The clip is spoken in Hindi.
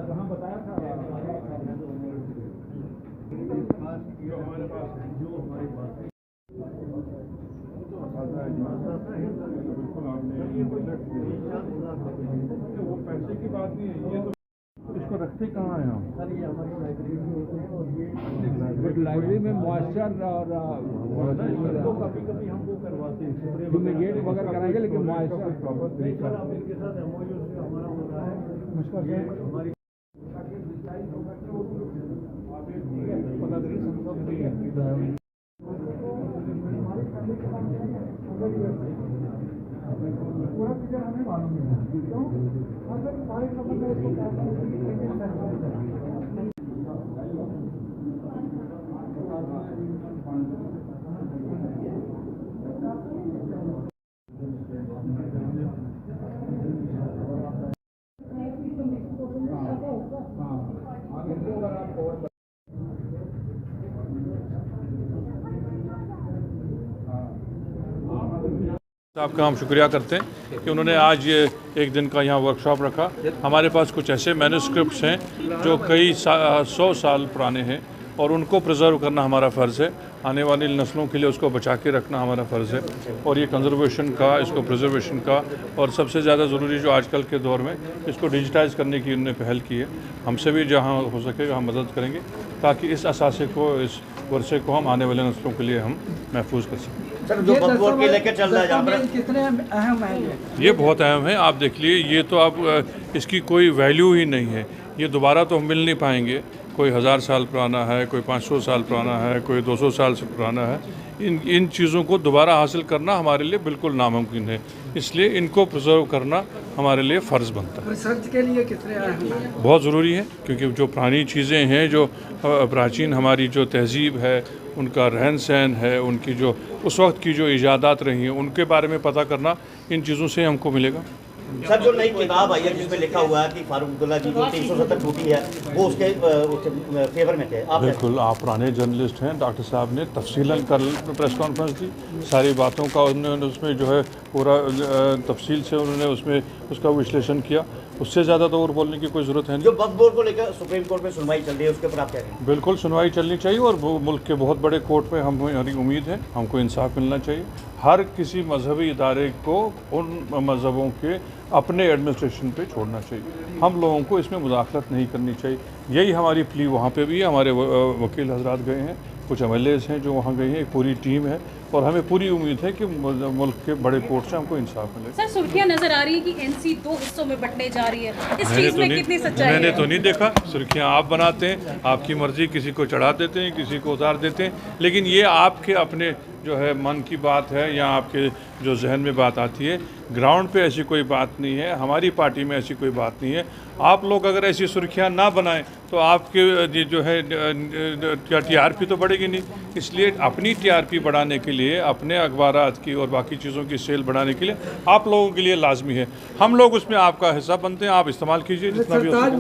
कहाँ बताया था जो हमारे पास है, जो हमारी बात है बिल्कुल आपने वो पैसे की बात नहीं है, ये तो इसको रखते कहाँ हैं हम? सर ये हमारी लाइब्रेरी में होते हैं और ये लाइब्रेरी में मॉइस्चर और कभी कभी हम वो करवाते हैं फ्यूमिगेट वगैरह कराएंगे, लेकिन मॉइस्चर प्रॉपर सर आप इनके साथ एमओयू से हमारा होता है ये हमारी पूरा चीज़ें हमें मालूम नहीं है क्यों अगर सारे खबर में इसको आपका हम शुक्रिया करते हैं कि उन्होंने आज ये एक दिन का यहाँ वर्कशॉप रखा। हमारे पास कुछ ऐसे मैन्युस्क्रिप्ट्स हैं जो कई 100 साल पुराने हैं और उनको प्रिजर्व करना हमारा फ़र्ज़ है। आने वाली नस्लों के लिए उसको बचा के रखना हमारा फ़र्ज़ है और ये कंजर्वेशन का, इसको प्रिजर्वेशन का, और सबसे ज़्यादा ज़रूरी जो आजकल के दौर में इसको डिजिटाइज़ करने की उन्होंने पहल की है। हमसे भी जहाँ हो सकेगा हम मदद करेंगे ताकि इस असासे को, इस वर्षे को हम आने वाले नस्लों के लिए हम महफूज कर सकें। सर जो बकबोर के लेकर चल रहा है जहाँ पर कितने अहम है ये बहुत अहम है। आप देख लिए, ये तो अब इसकी कोई वैल्यू ही नहीं है। ये दोबारा तो हम मिल नहीं पाएंगे। कोई 1000 साल पुराना है, कोई 500 साल पुराना है, कोई 200 साल से पुराना है। इन चीज़ों को दोबारा हासिल करना हमारे लिए बिल्कुल नामुमकिन है, इसलिए इनको प्रिजर्व करना हमारे लिए फ़र्ज़ बनता है। रिसर्च के लिए कितने अहम है? बहुत ज़रूरी है क्योंकि जो पुरानी चीज़ें हैं, जो प्राचीन हमारी जो तहज़ीब है, उनका रहन सहन है, उनकी जो उस वक्त की जो इजादात रही हैं, उनके बारे में पता करना इन चीज़ों से हमको मिलेगा। सर जो नई किताब आई है जिसमें लिखा हुआ है कि फारूक अब्दुल्ला जी जो 370 टूटी है वो उसके फेवर में थे, आप बिल्कुल, आप पुराने जर्नलिस्ट हैं। डॉक्टर साहब ने तफसीलन कल प्रेस कॉन्फ्रेंस दी, सारी बातों का उन्होंने उसमें जो है पूरा तफसील से उन्होंने उसमें उसका विश्लेषण किया। उससे ज़्यादा तो और बोलने की कोई ज़रूरत है नहीं। जो वक्फ बोर्ड को लेकर सुप्रीम कोर्ट में सुनवाई चल रही है उसके ऊपर आप कह रहे हैं? बिल्कुल सुनवाई चलनी चाहिए और मुल्क के बहुत बड़े कोर्ट में हमारी उम्मीद है, हमको इंसाफ मिलना चाहिए। हर किसी मजहबी इदारे को उन मजहबों के अपने एडमिनिस्ट्रेशन पे छोड़ना चाहिए। हम लोगों को इसमें मुदाखलत नहीं करनी चाहिए। यही हमारी प्ली वहाँ पे भी है। हमारे वकील हजरात गए हैं, कुछ एमएलएज़ हैं जो वहाँ गए हैं, एक पूरी टीम है और हमें पूरी उम्मीद है कि मुल्क के बड़े कोर्ट से हमको इंसाफ मिले। सर सुर्खियां नजर आ रही है कि एनसी 2 हिस्सों में बंटने जा रही है, इस चीज में कितनी सच्चाई है? मैंने तो नहीं देखा। सुर्खियां आप बनाते हैं, आपकी मर्जी, किसी को चढ़ा देते हैं, किसी को उतार देते हैं, लेकिन ये आपके अपने जो है मन की बात है या आपके जो जहन में बात आती है। ग्राउंड पे ऐसी कोई बात नहीं है, हमारी पार्टी में ऐसी कोई बात नहीं है। आप लोग अगर ऐसी सुर्खियां ना बनाएं तो आपके जो है टीआरपी तो बढ़ेगी नहीं। इसलिए अपनी टीआरपी बढ़ाने के लिए, अपने अखबारात की और बाकी चीज़ों की सेल बढ़ाने के लिए आप लोगों के लिए लाजमी है। हम लोग उसमें आपका हिस्सा बनते हैं, आप इस्तेमाल कीजिए जितना भी हो सके।